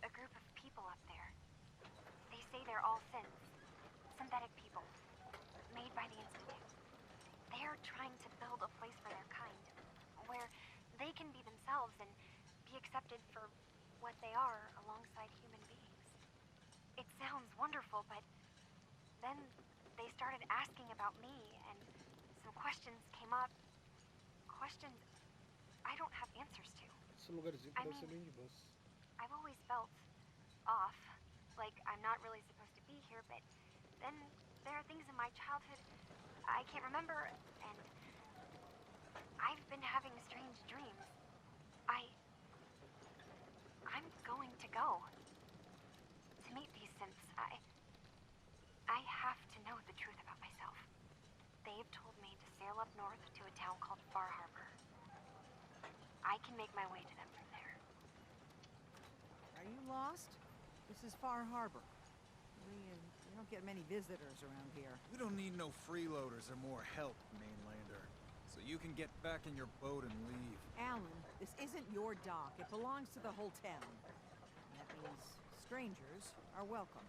There's a group of people up there. They say they're all synths. Synthetic people. Made by the Institute. They're trying to build a place for their kind. Where they can be themselves and be accepted for what they are alongside human beings. It sounds wonderful, but then they started asking about me, and some questions came up. Questions I don't have answers to. Esse lugarzinho I parece ser mean, bem de boas. I've always felt off, like I'm not really supposed to be here, but then there are things in my childhood I can't remember, and I've been having strange dreams. I'm going to go. To meet these synths, I have to know the truth about myself. They've told me to sail up north to a town called Far Harbor. I can make my way to them from there. Are you lost? This is Far Harbor. We don't get many visitors around here. We don't need no freeloaders or more help, mainlander. So you can get back in your boat and leave. Alan, this isn't your dock. It belongs to the whole town. That means strangers are welcome.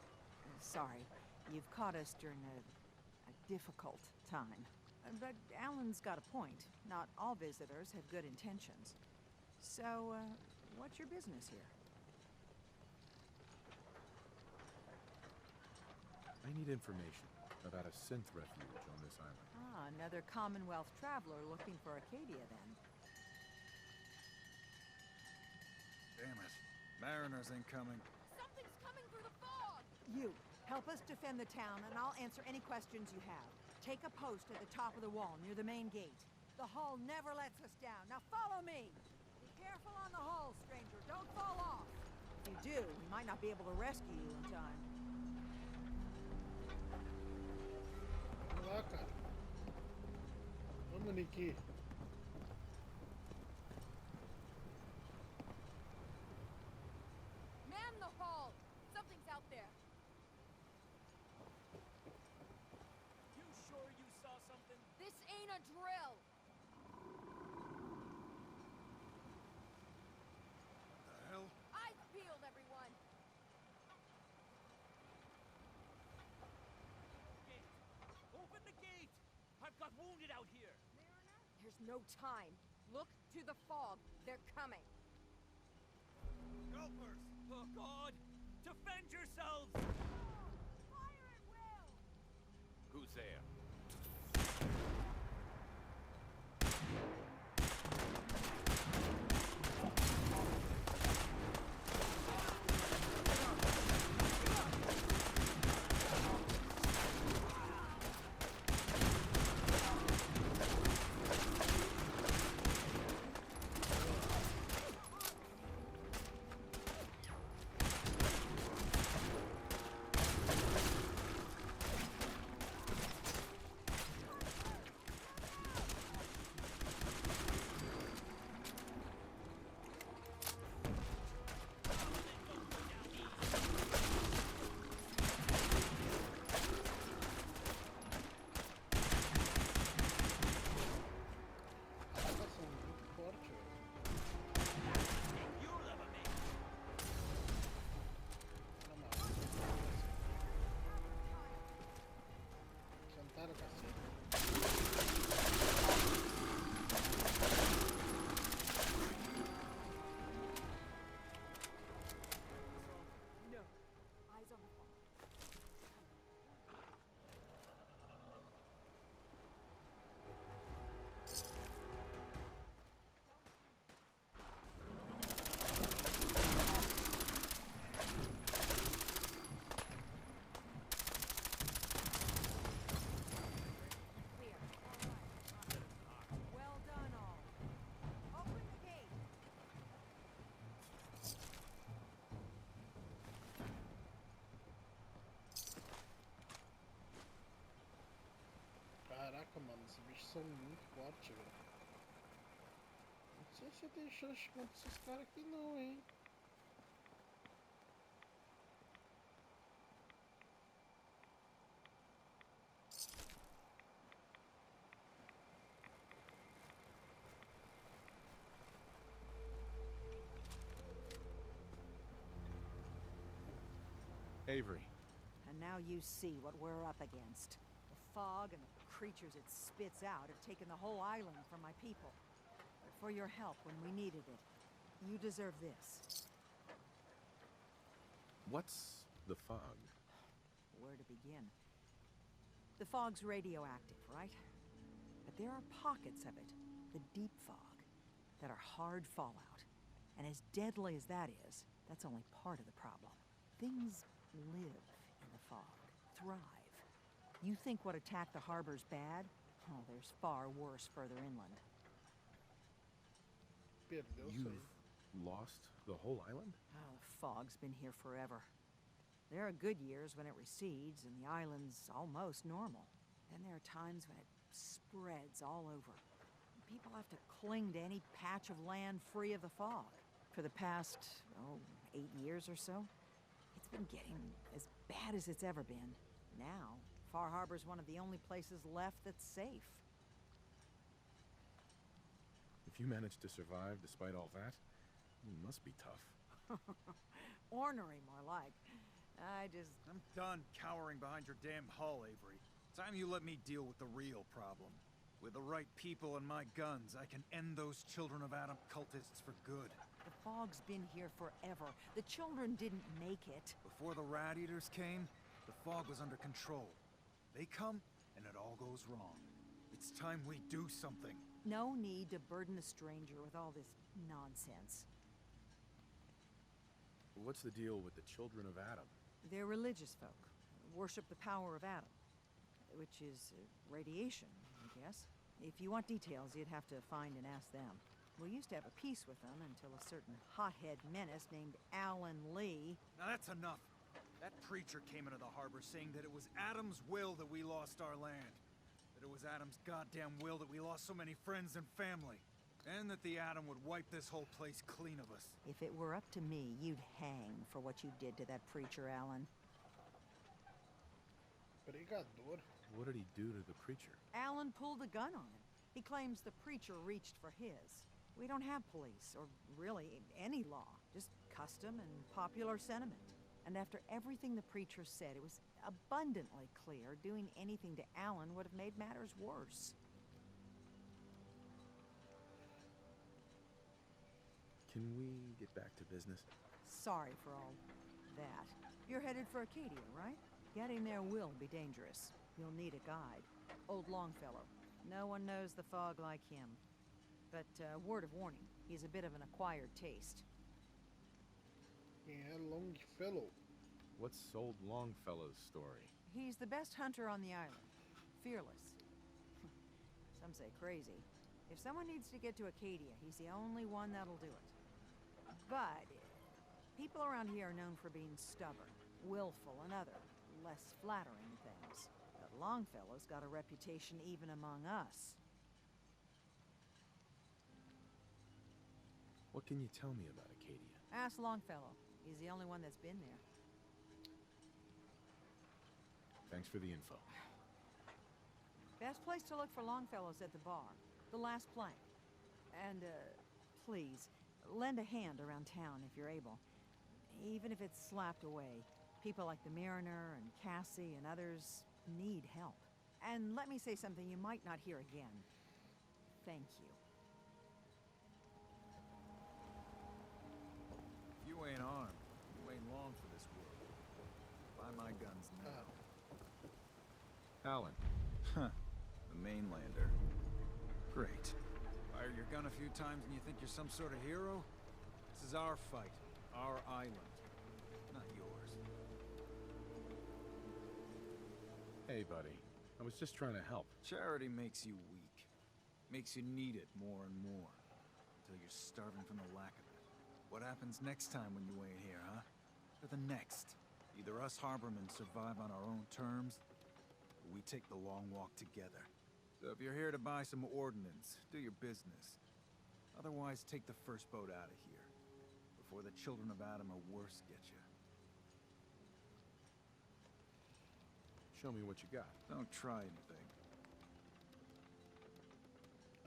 Sorry, you've caught us during a difficult time. But Alan's got a point. Not all visitors have good intentions. So, what's your business here? I need information about a synth refuge on this island. Ah, another Commonwealth traveler looking for Acadia, then. Damn it. Mariners ain't coming. Something's coming through the fog! You, help us defend the town, and I'll answer any questions you have. Take a post at the top of the wall, near the main gate. The hull never lets us down. Now follow me! Be careful on the hull, stranger. Don't fall off! If you do, we might not be able to rescue you in time. Vamos lá, cara. Vamos, Niki. Man the hull! Something's out there! You sure you saw something? This ain't a drill! The hell? Eyes peeled, everyone! Gate! Open the gate! I've got wounded out here! There's no time. Look to the fog. They're coming. Gulpers! Oh, God! Defend yourselves! Fire at will! Who's there? Caraca, são muito fortes, velho. You'll never make it! Na moral. Jantaram o cacete. No. Eyes on the fog. Clear. Well done, all. Open the gate! Caraca, mano, esses bichos são muito fortes, velho. Não sei se eu tenho chance contra esses caras aqui não, hein. Avery, And now you see what we're up against. The fog and the creatures it spits out have taken the whole island from my people. But for your help when we needed it, you deserve this. what's the fog? Where to begin? The fog's radioactive, right? But there are pockets of it, the deep fog, that are hard fallout. And as deadly as that is, that's only part of the problem. Things live in the fog, thrive. You think what attacked the harbor's bad? Oh, there's far worse further inland. Perdeu isso aí. You've lost the whole island? Oh, the fog's been here forever. There are good years when it recedes and the island's almost normal. Then there are times when it spreads all over. People have to cling to any patch of land free of the fog. For the past, 8 years or so, it's been getting as bad as it's ever been. Now, Far Harbor's one of the only places left that's safe. If you managed to survive despite all that, it must be tough. Ornery, more like. I'm done cowering behind your damn hull, Avery. Time you let me deal with the real problem. With the right people and my guns, I can end those Children of Adam cultists for good. The fog's been here forever. The children didn't make it. Before the Rat Eaters came, the fog was under control. They come, and it all goes wrong. It's time we do something. No need to burden a stranger with all this nonsense. What's the deal with the Children of Adam? They're religious folk. Worship the power of Adam. Which is radiation, I guess. If you want details, you'd have to find and ask them. We used to have a peace with them until a certain hothead menace named Alan Lee. Now that's enough. That preacher came into the harbor saying that it was Adam's will that we lost our land. That it was Adam's goddamn will that we lost so many friends and family. And that the Adam would wipe this whole place clean of us. If it were up to me, you'd hang for what you did to that preacher, Alan. Pregador. What did he do to the preacher? Alan pulled a gun on him. He claims the preacher reached for his. We don't have police, or really any law. Just custom and popular sentiment. And after everything the preacher said, it was abundantly clear doing anything to Alan would have made matters worse. Can we get back to business? Sorry for all that. You're headed for Acadia, right? Getting there will be dangerous. You'll need a guide. Old Longfellow. No one knows the fog like him. But, word of warning, he's a bit of an acquired taste. Quem é Longfellow? What's Old Longfellow's story? He's the best hunter on the island. Fearless. Some say crazy. If someone needs to get to Acadia, he's the only one that'll do it. But people around here are known for being stubborn, willful, and other, less flattering things. But Longfellow's got a reputation even among us. What can you tell me about Acadia? Ask Longfellow. He's the only one that's been there. Thanks for the info. Best place to look for Longfellow's at the bar. The last plank. And, please, lend a hand around town if you're able. Even if it's slapped away. People like the Mariner and Cassie and others need help. And let me say something you might not hear again. Thank you. If you ain't armed, you ain't long for this world. Buy my guns now. Alan. Huh. The mainlander. Great. Fire your gun a few times and you think you're some sort of hero? This is our fight. Our island. Not yours. Hey, buddy. I was just trying to help. Charity makes you weak. Makes you need it more and more. Until you're starving from the lack of it. What happens next time when you ain't here, huh? Or the next? Either us harbormen survive on our own terms, or we take the long walk together. So if you're here to buy some ordnance, do your business. Otherwise, take the first boat out of here. Before the Children of Adam or worse get you. Show me what you got. Don't try anything.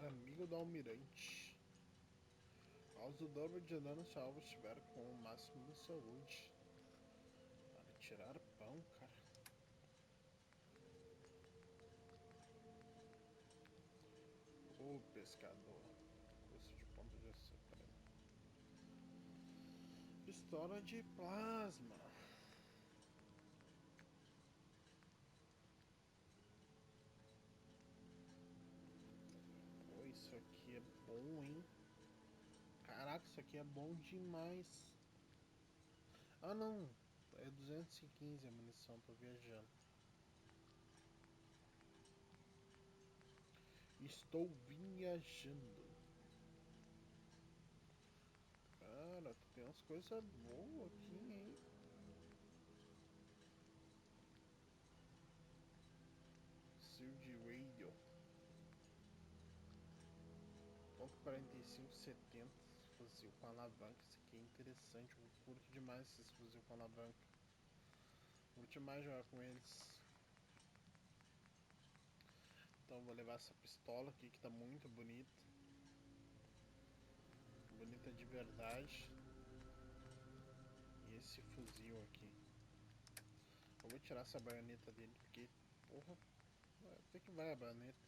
Amigo do Almirante. Causa o dobro de dano se o alvo estiver com o máximo de saúde. Tirar pão, cara. Ô pescador. Custo de ponto de açúcar. Pistola de plasma. Pô, isso aqui é bom, hein? Caraca, isso aqui é bom demais. Ah, não. É 215 a munição, tô viajando. Estou viajando. Cara, tem umas coisas boas aqui, hein? Shield Radio. Ponto 4570. Fuzil com alavanca. Isso aqui é interessante. Eu curto demais esses fuzil com alavanca. Curto mais jogar com eles. Então vou levar essa pistola aqui que tá muito bonita. Bonita de verdade. E esse fuzil aqui. Eu vou tirar essa baioneta dele porque, porra, até que vai a baioneta.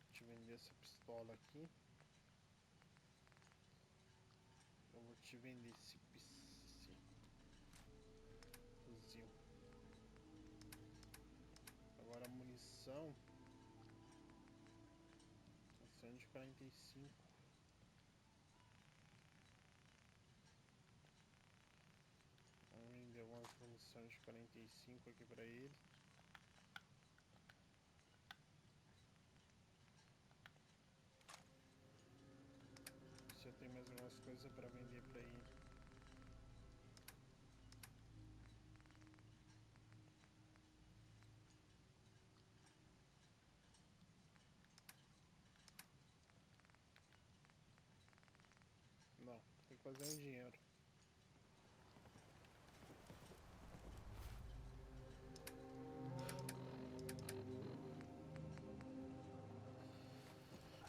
Deixa eu vender essa pistola aqui. Eu vou te vender esse fuzil. Agora a munição. Munição de 45. Vamos vender umas munições de 45 aqui pra ele. Se eu tenho mais algumas coisas pra vender pra ele. Não, tem que fazer um dinheiro.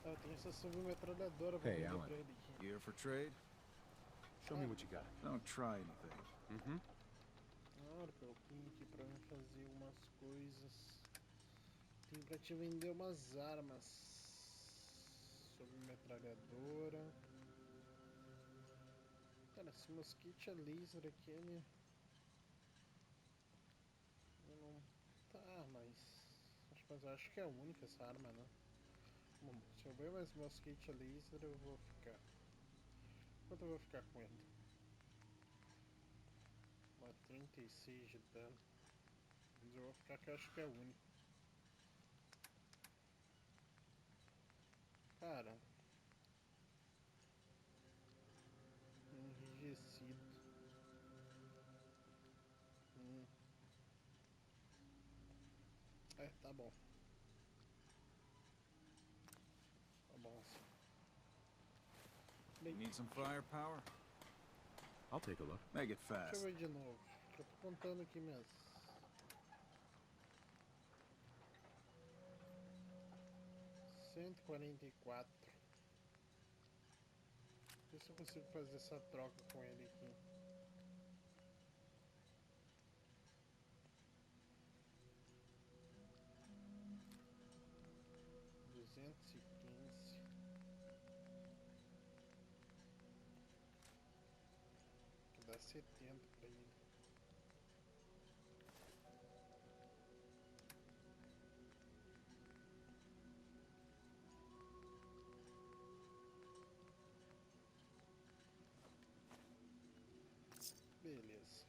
Ah, eu tenho essa submetralhadora pra Hey, vender Alan. pra ele aqui. Here for trade? Show me what you got. Don't try anything. Mm-hmm. Claro que eu vim aqui pra mim fazer umas coisas. Tenho pra te vender umas armas. Submetralhadora. Cara, esse mosquite a laser aqui, ele... eu não... Tá, mas acho que é a única essa arma, né? Bom, se eu ver mais mosquite a laser, eu vou ficar. Quanto eu vou ficar com ele? Uma 36 de dano. Mas eu vou ficar que eu acho que é a única. Cara... enrijecido. É, tá bom. Tá bom assim. Bem, Need some firepower? I'll take a look. Make it deixa eu fast. ver de novo. Eu tô contando aqui mesmo. 144. Vê se eu consigo fazer essa troca com ele aqui. Duzentos e quinze. Que dá 70 pra ele. Beleza.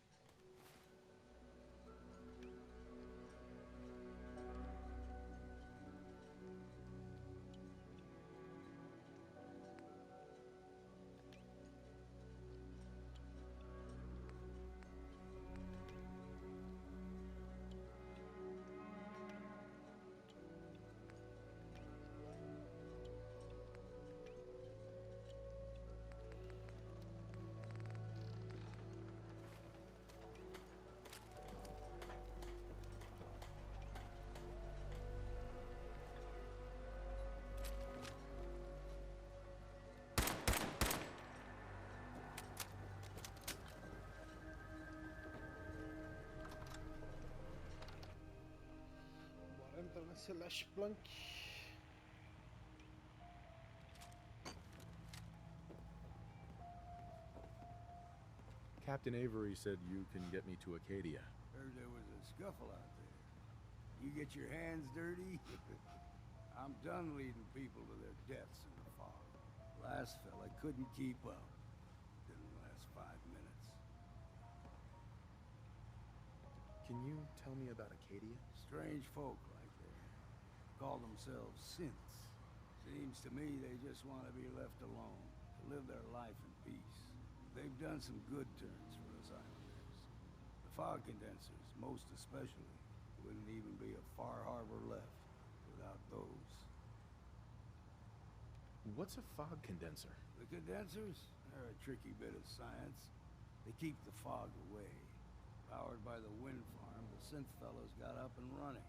Celeste Blanc. Captain Avery said you can get me to Acadia. Heard there was a scuffle out there. You get your hands dirty? I'm done leading people to their deaths in the fog. Last fella couldn't keep up. Didn't last 5 minutes. Can you tell me about Acadia? Strange folk like they call themselves synths. Seems to me they just want to be left alone, to live their life in peace. They've done some good turns for us islanders. The fog condensers, most especially, wouldn't even be a Far Harbor left without those. What's a fog condenser? The condensers are a tricky bit of science. They keep the fog away. Powered by the wind farm, the synth fellows got up and running.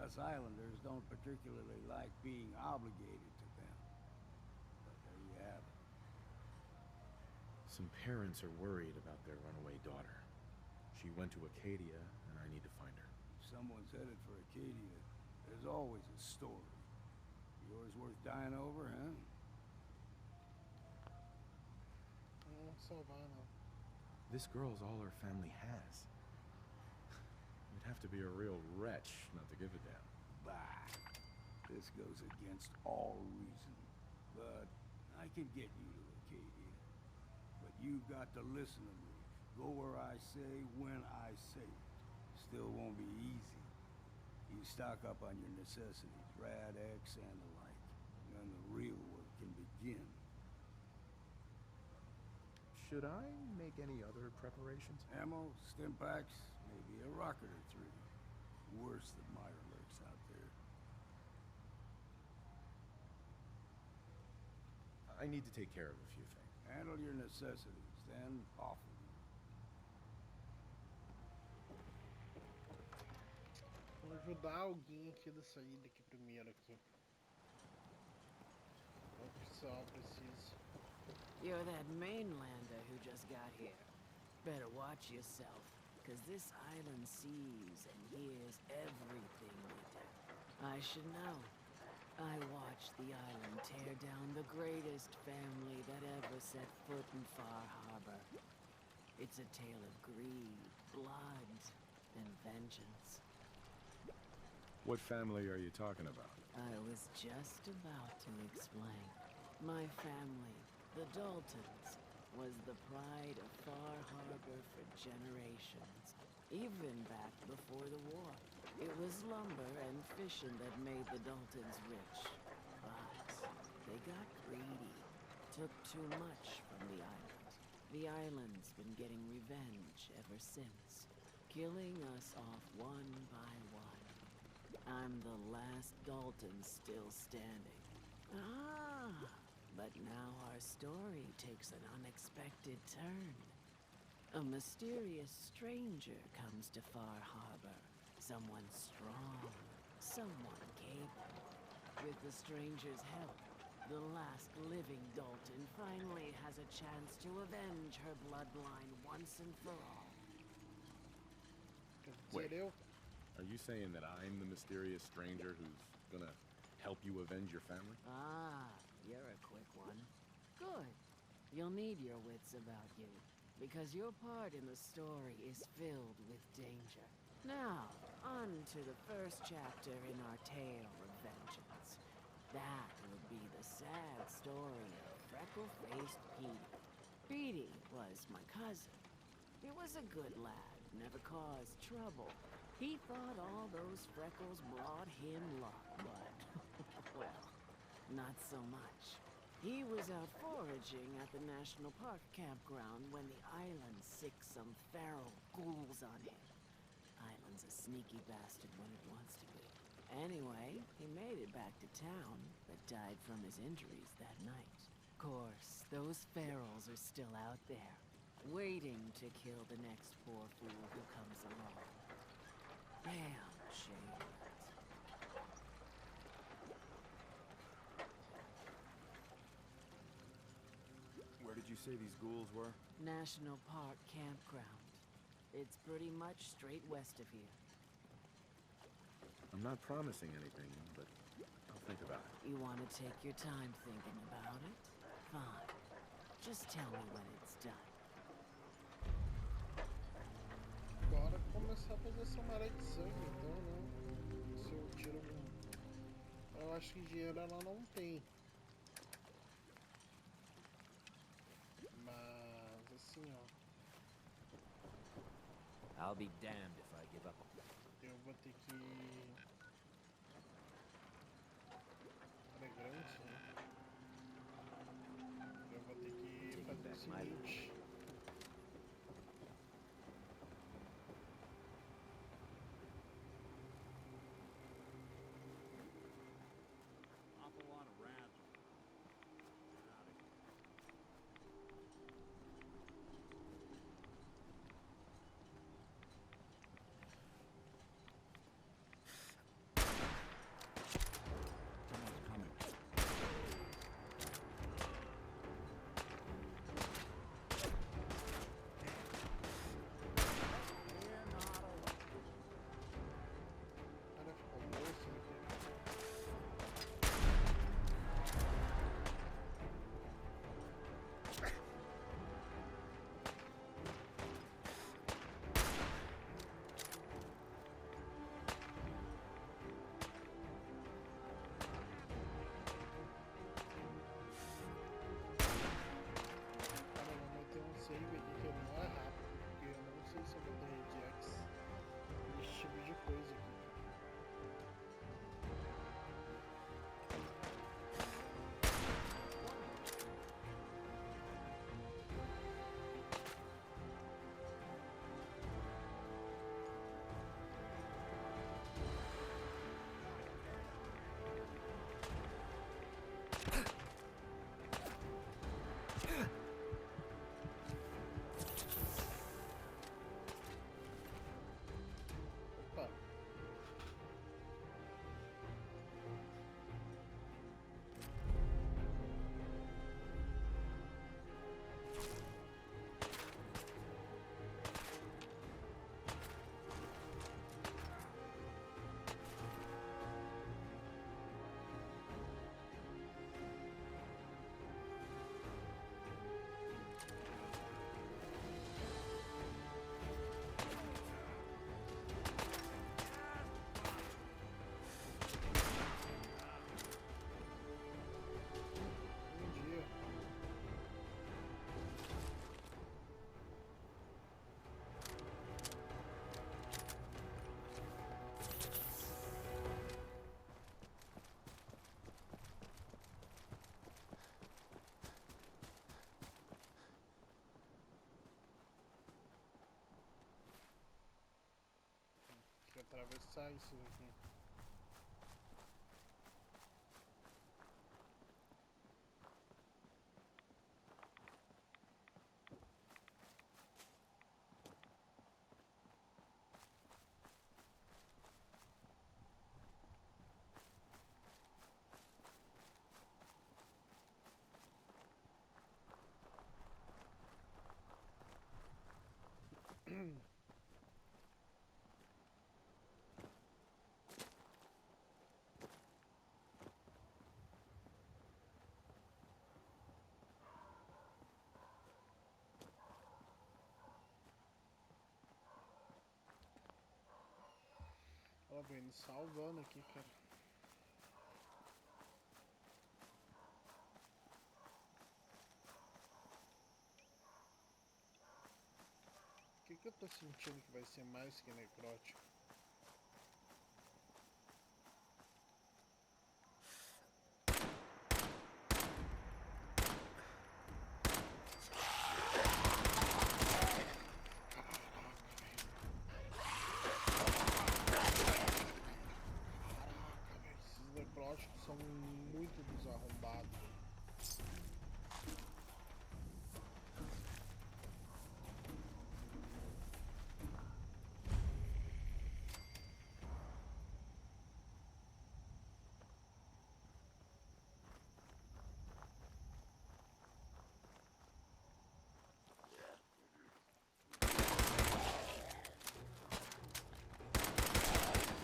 Us islanders don't particularly like being obligated to them. But there you have it. Some parents are worried about their runaway daughter. She went to Acadia, and I need to find her. If someone's headed for Acadia, there's always a story. Yours worth dying over, huh? Savannah. This girl's all her family has. You'd have to be a real wretch not to give a damn. Bah. This goes against all reason. But I can get you to Acadia. But you've got to listen to me. Go where I say, when I say it. Still won't be easy. You stock up on your necessities, Rad-X and the like. Then the real work can begin. Should I make any other preparations? Ammo, stim packs, maybe a rocket or 3. Worse than Myra lurks out there. I need to take care of a few things. Handle your necessities, then off with you. Vou ajudar alguém aqui da saída aqui primeiro aqui. O pessoal precisa. You're that mainlander who just got here. Better watch yourself, because this island sees and hears everything we do. I should know. I watched the island tear down the greatest family that ever set foot in Far Harbor. It's a tale of greed, blood, and vengeance. What family are you talking about? I was just about to explain. My family, the Daltons, was the pride of Far Harbor for generations, even back before the war. It was lumber and fishing that made the Daltons rich, but they got greedy, took too much from the island. The island's been getting revenge ever since, killing us off one by one. I'm the last Dalton still standing. Ah! But now our story takes an unexpected turn. A mysterious stranger comes to Far Harbor. Someone strong, someone capable. With the stranger's help, the last living Dalton finally has a chance to avenge her bloodline once and for all. Wait. Are you saying that I'm the mysterious stranger who's gonna help you avenge your family? Ah, you're a quick one. Good. You'll need your wits about you, because your part in the story is filled with danger. Now, on to the first chapter in our tale of vengeance. That would be the sad story of freckle-faced Petey. Petey was my cousin. He was a good lad, never caused trouble. He thought all those freckles brought him luck, but, well, not so much. He was out foraging at the National Park campground when the island sicked some feral ghouls on him. Island's a sneaky bastard when it wants to be. Anyway, he made it back to town, but died from his injuries that night. Of course, those ferals are still out there, waiting to kill the next poor fool who comes along. Damn shame. Where did you say these ghouls were? National Park campground. It's pretty much straight west of here. I'm not promising anything, but I'll think about it. You want to take your time thinking about it? Fine. Just tell me when it's done. Bora começar a fazer essa maré de sangue, então, né? Se eu tiro um... Eu acho que dinheiro ela não tem. Mas, assim, ó... I'll be damned if I give up. Eu vou ter que... Fragrante, né? Eu vou ter que fazer o seguinte... Awful lot of rats. Get out of here. Someone's coming. Cara, ficou moço aqui. Cara, eu vou meter um save aqui que não é rápido, porque eu não sei se eu vou ter rejects desse tipo de coisa aqui. Opa! Bom dia. Tem que atravessar isso aqui. Ó, vendo, salvando aqui, cara. O que que eu tô sentindo que vai ser mais que necrótico? Caraca, velho, esses necróticos são muito desarrombados.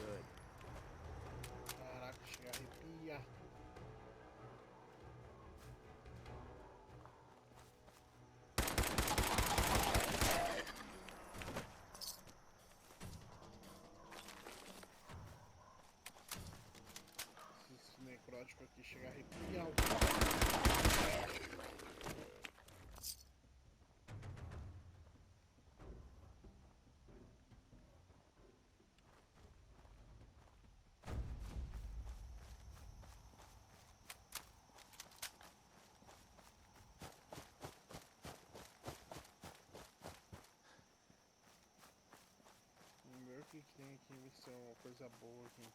Good. necrótico aqui, chega a arrepiar o... Vamos ver o que que tem aqui, ver se é uma coisa boa aqui.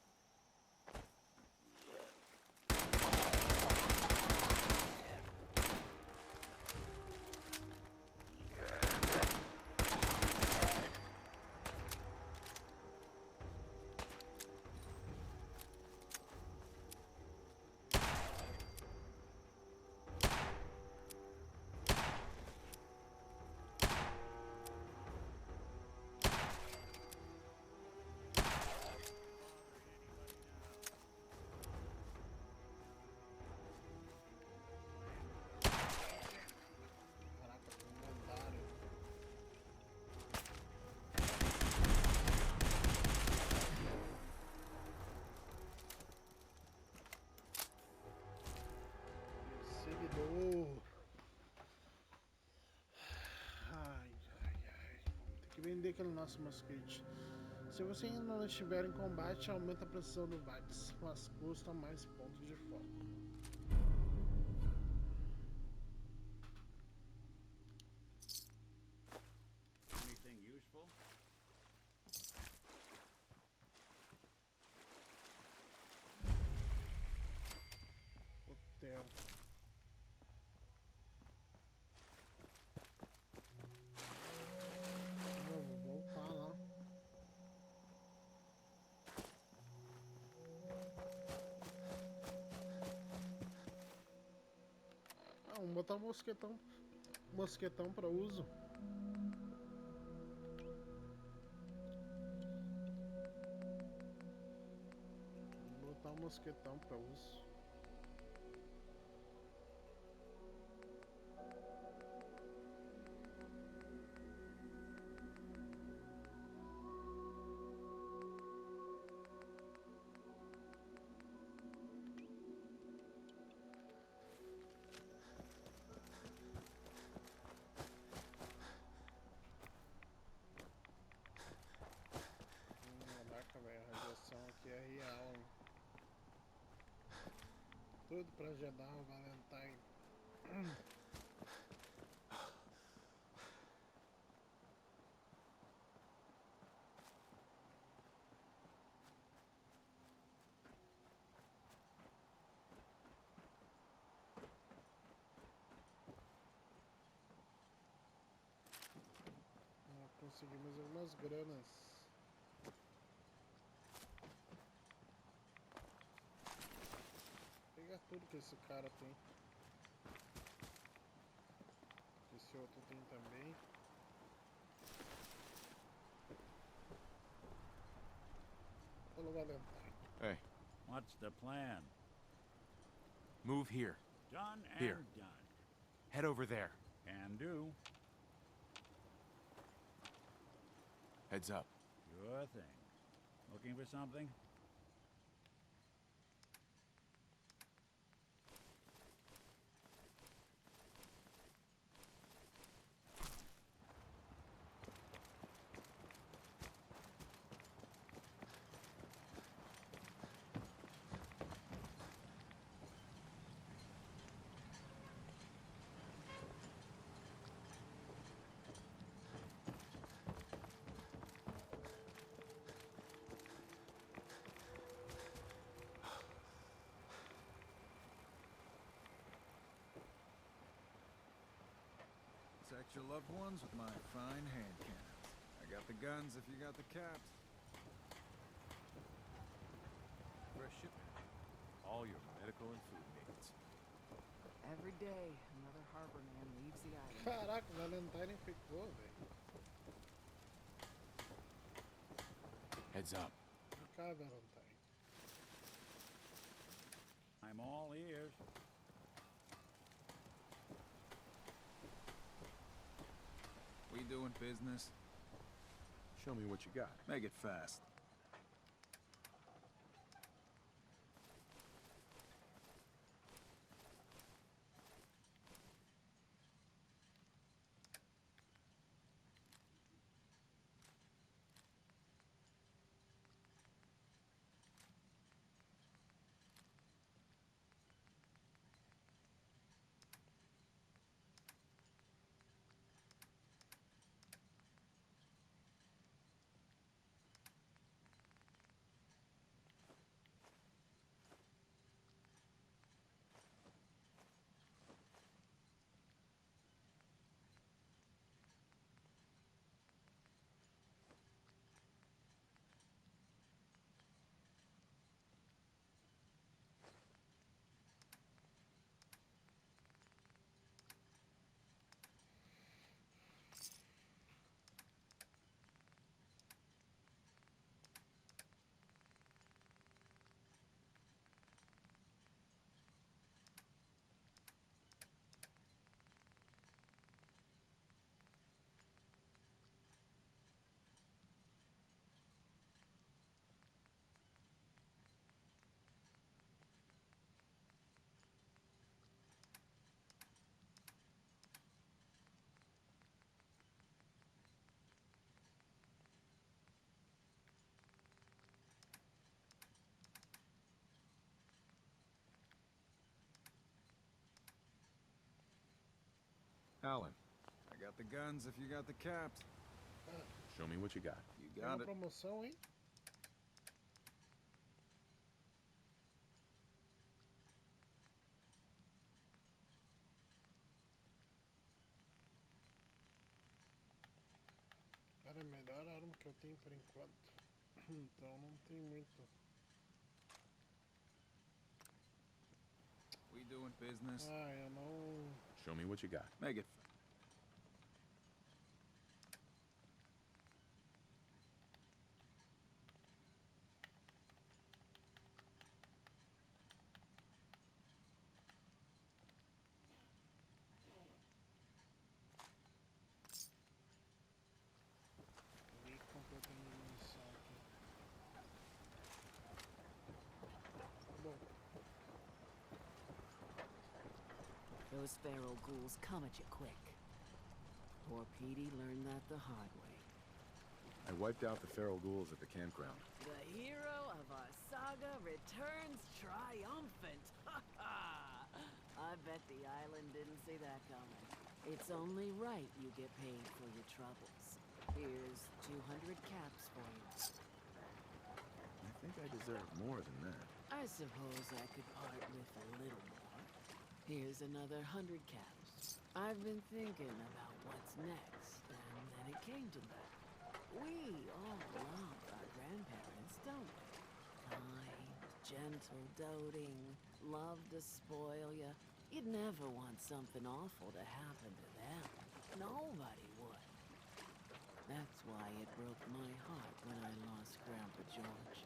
Caraca, tem um lendário. Seguidor. Ai, ai, ai. Tem que vender aquele nosso mosquete. Se você ainda não estiver em combate, aumenta a precisão do VATS, mas custa mais pontos de foco. Anything useful? Hotel. Eu vou voltar lá. Ah, vamos botar um mosquetão para uso. Vou botar um mosquetão para uso. Caraca, velho, a radiação aqui é real, hein? Tudo pra Jedi Valentine. Conseguimos algumas granas. Vou pegar tudo que esse cara tem. Esse outro tem também. Falou, Valentine. Hey, What's the plan? move here. Done and Here. done. Head over there. Can do. Heads up. Sure thing. Looking for something? Protect your loved ones with my fine hand cannons. I got the guns if you got the caps. Fresh shipment. All your medical and food needs. Every day, another harbor man leaves the island. Caraca, o Valentine ficou, velho. Heads up. Vem cá, Valentine. I'm all ears. We doing business? Show me what you got. Make it fast. Alan, I got the guns if you got the caps. show me what you got. You Tem got uma it. promoção, hein? Cara, é a melhor arma que eu tenho por enquanto. Então não tem muito. We doing business? Ah, eu não. Show me what you got. Make it. Vi completando munição aqui. Bom, Those feral ghouls come at you quick. Poor Petey learned that the hard way. I wiped out the feral ghouls at the campground. The hero of our saga returns triumphant. Ha ha! I bet the island didn't see that coming. It's only right you get paid for your troubles. Here's 200 caps for you. I think I deserve more than that. I suppose I could part with a little more. Here's another 100 caps. I've been thinking about what's next, and then it came to me. We all love our grandparents, don't we? Kind, gentle, doting, love to spoil you. You'd never want something awful to happen to them. Nobody would. That's why it broke my heart when I lost Grandpa George.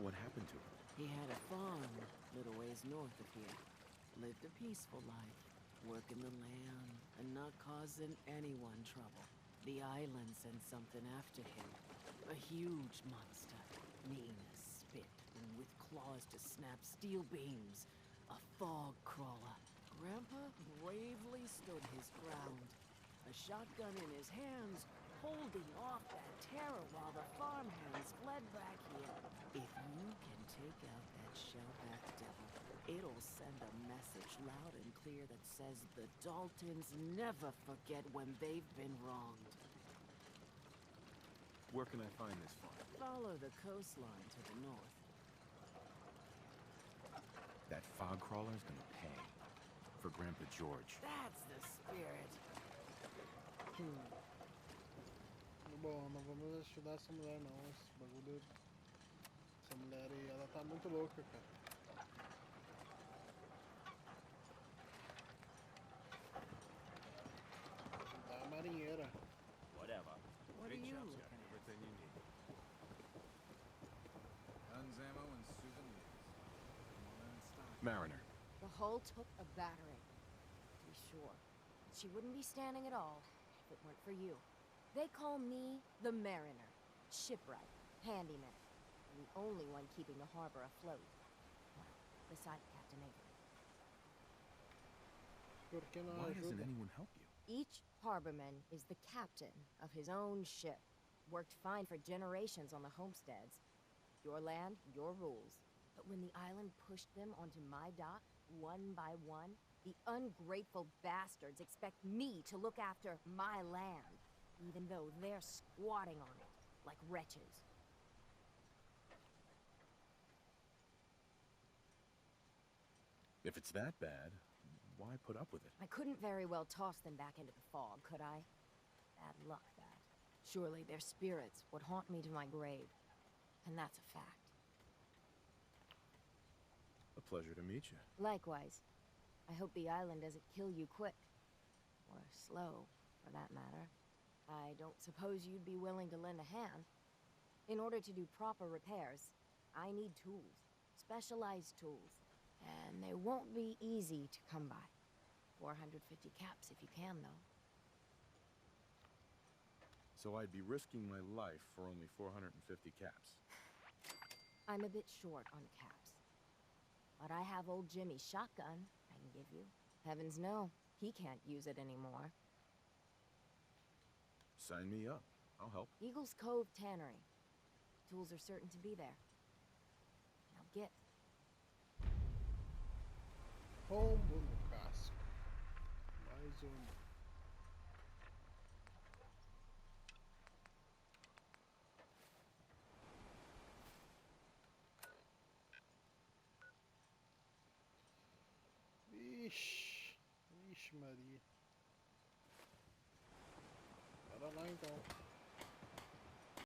What happened to him? He had a farm little ways north of here. Lived a peaceful life, working the land and not causing anyone trouble. The island sent something after him. A huge monster, mean as spit and with claws to snap steel beams. A fog crawler. Grandpa bravely stood his ground. A shotgun in his hands, holding off that terror while the farmhands fled back here. If you can take out that shellback devil, it'll send a message loud and clear that says the Daltons never forget when they've been wronged. Where can I find this farm? Follow the coastline to the north. That fog crawler's gonna pay. For Grandpa George. That's the spirit. bom, não vamos ajudar essa mulher não. Esse bagulho. Essa mulher aí, ela tá muito louca, cara. Da marinheira. Whatever. What are you looking at? Everything you need. Guns, ammo, and souvenirs. Come on in stock. Mariner. The hull took a battering, to be sure. She wouldn't be standing at all if it weren't for you. They call me the Mariner, shipwright, handyman, and the only one keeping the harbor afloat. Well, besides Captain Avery. Por que não Why doesn't ajuda? anyone help you? Each harborman is the captain of his own ship. Worked fine for generations on the homesteads. Your land, your rules. But when the island pushed them onto my dock, one by one, the ungrateful bastards expect me to look after my land, even though they're squatting on it, like wretches. If it's that bad, why put up with it? I couldn't very well toss them back into the fog, could I? Bad luck, that. Surely their spirits would haunt me to my grave. And that's a fact. A pleasure to meet you. Likewise. I hope the island doesn't kill you quick. Or slow, for that matter. I don't suppose you'd be willing to lend a hand. In order to do proper repairs, I need tools. Specialized tools. And they won't be easy to come by. 450 caps if you can, though. So I'd be risking my life for only 450 caps. I'm a bit short on caps. But I have old Jimmy's shotgun I can give you. Heavens no, he can't use it anymore. Sign me up. I'll help. Eagle's Cove Tannery. Tools are certain to be there. Now get. Pombo no casco. usando. Vixe, vixe Maria. Bora lá então.